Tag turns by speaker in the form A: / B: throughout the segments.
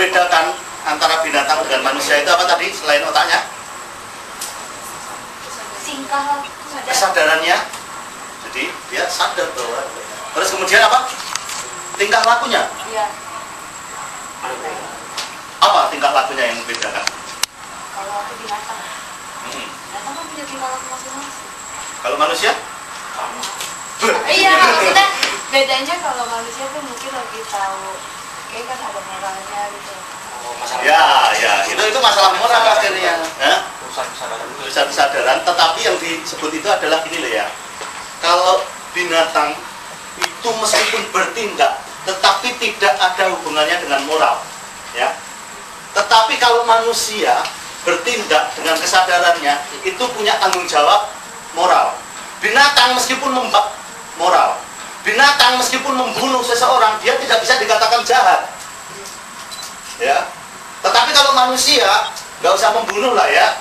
A: membedakan antara binatang dengan manusia itu apa tadi selain otaknya? Kesadarannya. Jadi dia sadar bahwa. Terus kemudian apa? Tingkah lakunya.
B: Iya.
A: Apa tingkah lakunya yang membedakan?
B: Kalau aku binatang. Binatang kan punya tingkah laku masing-masing.
A: Kalau manusia?
B: Iya, maksudnya bedanya kalau manusia tuh mungkin lebih tahu, kayak kan ada moralnya gitu.
A: Ya, itu masalah moral akhirnya. Urusan kesadaran, tetapi yang disebut itu adalah gini loh ya. Kalau binatang itu meskipun bertindak, tetapi tidak ada hubungannya dengan moral, ya. Tetapi kalau manusia bertindak dengan kesadarannya, itu punya tanggung jawab moral. Binatang meskipun moral, binatang meskipun membunuh seseorang, dia tidak bisa dikatakan jahat, ya. Tetapi kalau manusia nggak usah membunuh lah ya.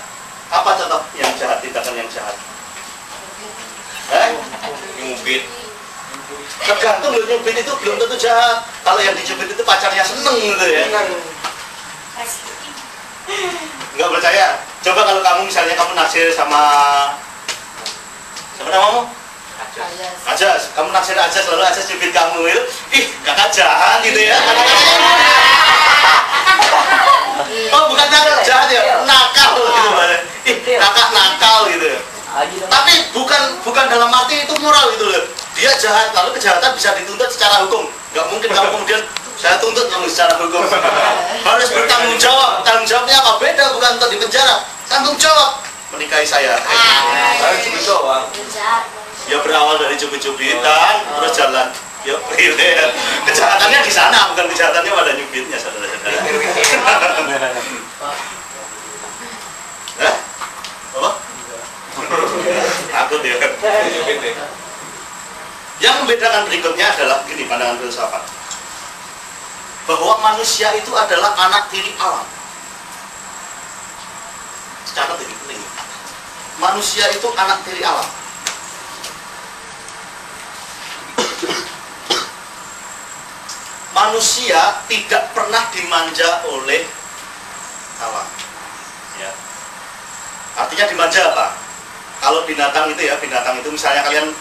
A: Apa contoh yang jahat, tindakan yang jahat? Nyubit. Tergantung loh, nyubit itu belum tentu jahat. Kalau yang dicubit itu pacarnya seneng gitu ya. Nggak percaya? Coba kalau kamu misalnya kamu naksir sama namamu? Ajas. Kamu naksir Ajas, lalu Ajas cubit kamu itu, ih kakak jahat gitu ya. Oh bukan nakal, jahat ya, nakal gitu. Ih kakak nakal gitu. Tapi bukan dalam arti itu moral gitu loh. Dia jahat, lalu kejahatan bisa dituntut secara hukum. Nggak mungkin kamu kemudian saya tuntut kamu secara hukum. Harus bertanggung jawab. Tanggung jawabnya apa? Beda, bukan untuk di penjara. Tanggung jawab menikahi saya. Saya cubit doang. Ya berawal dari cubit-cubitan, terus jalan. Ya, kejahatannya di sana, bukan kejahatannya pada nyubitnya, saudara-saudara. Apa? Takut ya. Yang membedakan berikutnya adalah gini, pandangan filsafat, bahwa manusia itu adalah anak tiri alam. Catat ini penting. Manusia itu anak tiri alam. Manusia tidak pernah dimanja oleh alam. Ya. Artinya dimanja apa? Kalau binatang itu ya, binatang itu misalnya kalian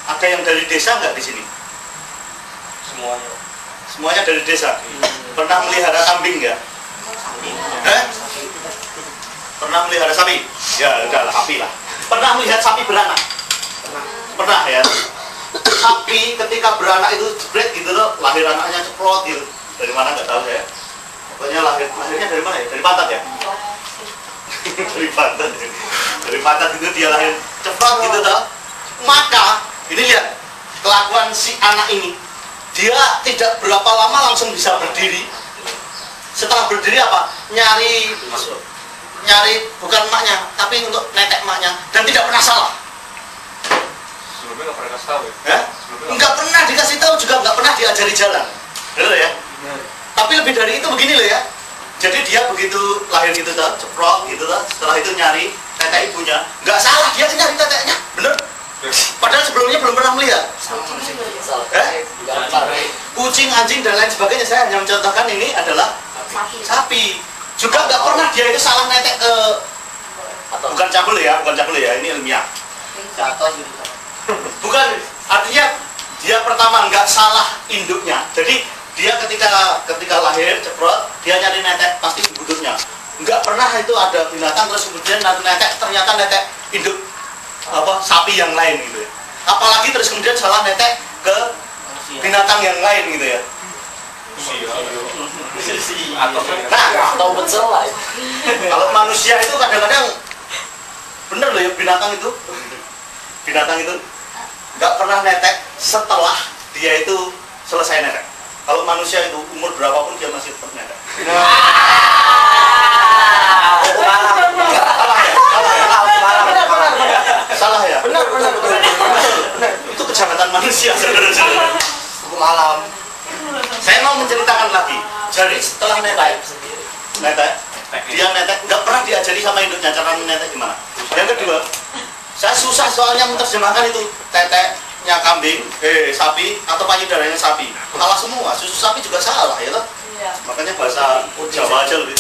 A: ada yang dari desa nggak di sini?
C: Semuanya.
A: Semuanya dari desa. Pernah melihara kambing nggak? Pernah melihara sapi? Ya udah sapi lah. Pernah melihat sapi beranak? Pernah ya. Sapi ketika beranak itu jebret gitu loh, lahir anaknya ceplot gitu. Dari mana nggak tahu saya. Pokoknya lahirnya dari mana ya? Dari pantat ya? Dari pantat. Dari pantat itu dia lahir ceplot gitu toh. Maka ini lihat kelakuan si anak ini. Dia tidak berapa lama langsung bisa berdiri. Setelah berdiri apa? Nyari bukan emaknya, tapi untuk netek emaknya, dan tidak pernah salah.
C: Sebelumnya nggak pernah kasih tahu ya?
A: Nggak pernah dikasih tahu, juga nggak pernah diajari jalan. Betul ya? Tapi lebih dari itu begini loh ya. Jadi dia begitu lahir gitu tuh, ceprot gitu tuh, setelah itu nyari tetek ibunya. Nggak salah, dia nyari teteknya, bener? Padahal sebelumnya belum pernah melihat. Kucing, anjing, dan lain sebagainya. Saya hanya mencontohkan ini adalah sapi. Juga nggak pernah dia itu salah netek ke bukan cabul ya, ini ilmiah. Bukan, artinya dia pertama nggak salah induknya. Jadi dia ketika lahir ceprot, dia nyari netek pasti induknya. Nggak pernah itu ada binatang terus kemudian netek ternyata netek induk apa sapi yang lain gitu ya. Apalagi terus kemudian salah netek ke binatang yang lain gitu ya. Atau betul lah. Kalau manusia itu kadang-kadang bener loh ya, binatang itu nggak pernah netek setelah dia itu selesai netek. Kalau manusia itu umur berapapun dia masih tetap netek. Salah ya? Benar. Itu kejahatan manusia, saudara-saudara. Hukum alam. Saya mau menceritakan lagi. Jadi setelah netek, dia netek nggak pernah diajari sama induknya cara netek gimana. Yang kedua, saya susah soalnya menerjemahkan itu teteknya kambing, sapi atau payudaranya sapi. Salah semua. Susu sapi juga salah ya toh.
B: Iya.
A: Makanya bahasa Jawa aja lebih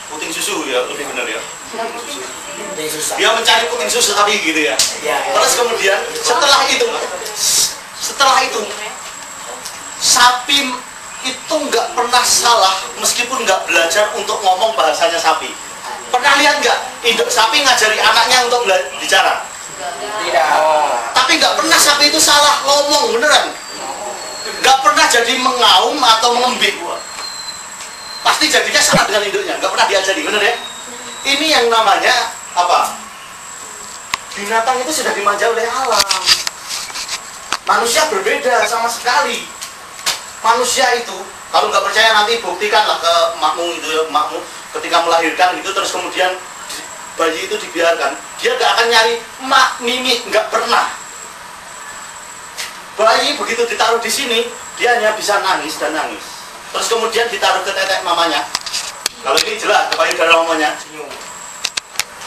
A: puting susu ya, lebih benar ya. Dia mencari puting susu tapi gitu ya. Terus kemudian setelah itu sapi itu nggak pernah salah meskipun nggak belajar untuk ngomong bahasanya sapi. Pernah lihat nggak induk sapi ngajari anaknya untuk bicara?
D: Tidak.
A: Tapi nggak pernah sapi itu salah ngomong, beneran. Nggak pernah jadi mengaum atau mengembik. Pasti jadinya salah dengan induknya, nggak pernah diajari, bener ya? Ini yang namanya apa? Binatang itu sudah dimanja oleh alam. Manusia berbeda sama sekali. Manusia itu, kalau nggak percaya nanti buktikanlah ke makmu itu, makmu ketika melahirkan itu terus kemudian bayi itu dibiarkan, dia nggak akan nyari mak mimi, nggak pernah. Bayi begitu ditaruh di sini, dia hanya bisa nangis dan nangis. Terus kemudian ditaruh ke tetek mamanya. Kalau ini jelas ke payudara mamanya. Senyum.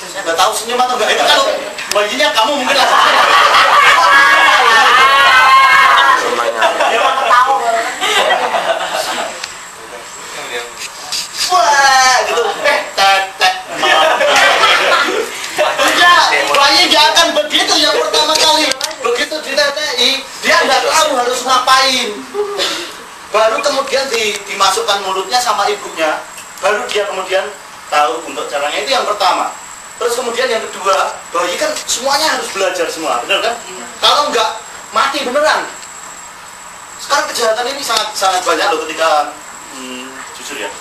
A: Saya nggak tahu senyum atau enggak. Itu kalau bayinya kamu mungkin langsung. Wah, gitu. Tetek. Bayi nggak akan begitu yang pertama kali. Begitu ditetei, dia nggak tahu harus ngapain. Baru kemudian dimasukkan mulutnya sama ibunya, baru dia kemudian tahu untuk caranya. Itu yang pertama. Terus kemudian yang kedua, bayi kan semuanya harus belajar semua, benar kan? Iya. Kalau enggak, mati beneran. Sekarang kejahatan ini sangat banyak loh ketika jujur ya.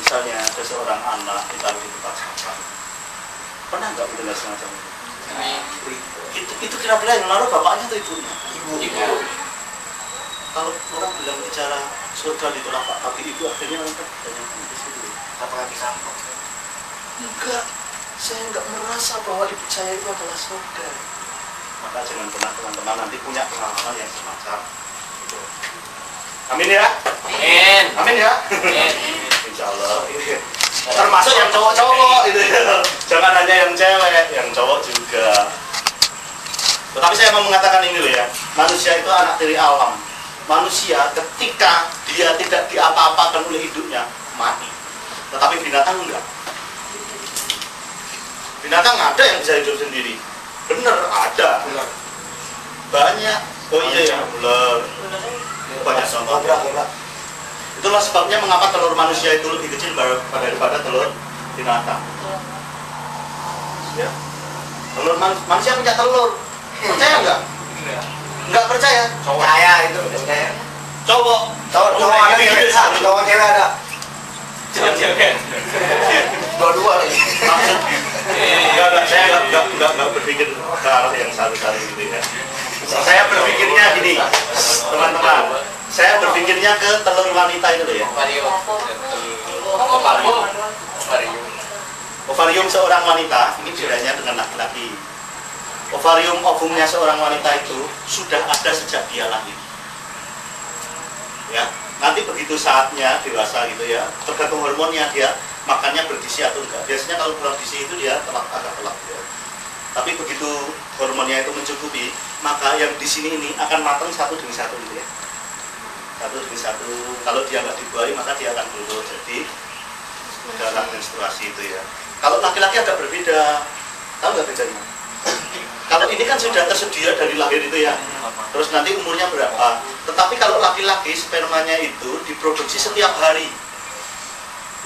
A: Misalnya ada seorang anak ditaruh di tempat sampah. Pernah nggak mendengar semacam itu? Itu kira-kira yang naruh bapaknya atau ibunya? Ibu. Kalau orang bilang bicara surga ditolak kaki ibu, akhirnya orang kan banyak di situ.
D: Apa kaki sampah?
A: Enggak, saya enggak merasa bahwa ibu saya itu adalah surga. Maka jangan pernah teman-teman nanti punya pengalaman yang semacam itu. Amin ya?
D: Amin.
A: Amin ya?
D: Amin.
A: Insya Allah. Termasuk yang cowok-cowok itu. Jangan hanya yang cewek, yang cowok juga. Tetapi saya mau mengatakan ini loh ya, manusia itu anak dari alam. Manusia ketika dia tidak diapa-apakan oleh hidupnya mati, tetapi binatang enggak. Binatang ada yang bisa hidup sendiri, bener ada. Banyak. Oh iya ya, ular. Banyak contoh. Itulah sebabnya mengapa telur manusia itu lebih kecil daripada telur binatang. Ya, telur manusia punya telur. Percaya enggak? Enggak percaya.
D: Percaya itu, percaya.
A: Cowok
D: ada, cowok cewek ada.
C: Cewek.
A: Dua-dua lagi. Enggak, saya enggak berpikir ke arah yang satu-satu gitu ya. Saya berpikirnya gini, teman-teman. Saya berpikirnya ke telur wanita itu loh ya. Ovarium seorang wanita ini bedanya dengan laki-laki. Ovarium ovumnya seorang wanita itu sudah ada sejak dia lahir. Ya, nanti begitu saatnya dewasa gitu ya, tergantung hormonnya dia makannya bergizi atau enggak. Biasanya kalau kurang gizi itu dia agak telat ya. Tapi begitu hormonnya itu mencukupi, maka yang di sini ini akan matang satu demi satu gitu ya. Satu demi satu. Kalau dia nggak dibuahi maka dia akan berubah jadi darah menstruasi itu ya. Kalau laki-laki agak berbeda. Tahu nggak bedanya? Kalau ini kan sudah tersedia dari lahir itu ya, terus nanti umurnya berapa. Tetapi kalau laki-laki spermanya itu diproduksi setiap hari,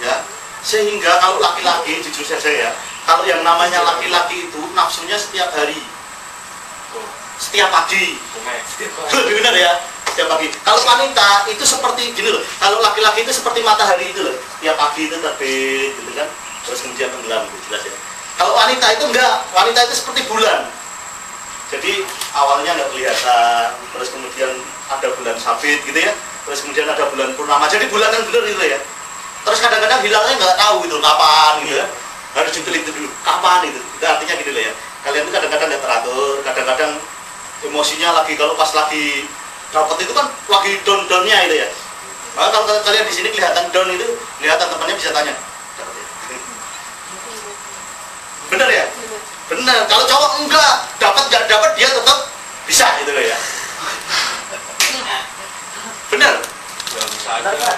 A: ya. Sehingga kalau laki-laki, jujur saja ya, kalau yang namanya laki-laki itu nafsunya setiap hari, setiap pagi. Lebih benar ya, setiap pagi. Kalau wanita itu seperti gini loh. Kalau laki-laki itu seperti matahari itu loh, setiap pagi itu terbit, gitu kan, terus kemudian tenggelam, gitu, jelas ya. Kalau wanita itu enggak, wanita itu seperti bulan. Jadi awalnya nggak kelihatan, terus kemudian ada bulan sabit gitu ya, terus kemudian ada bulan purnama. Jadi bulanan bener gitu ya. Terus kadang-kadang hilalnya nggak tahu gitu kapan gitu ya. Harus diteliti dulu kapan itu. Itu artinya gitu loh ya. Kalian itu kadang-kadang nggak teratur, kadang-kadang emosinya lagi kalau pas lagi dapat itu kan lagi down-downnya itu ya. Maka kalau kalian di sini kelihatan down itu, kelihatan temannya bisa tanya. Bener ya? Bener. Kalau cowok enggak, dapat dia tetap bisa gitu loh ya. Bener.
C: Bisa aja.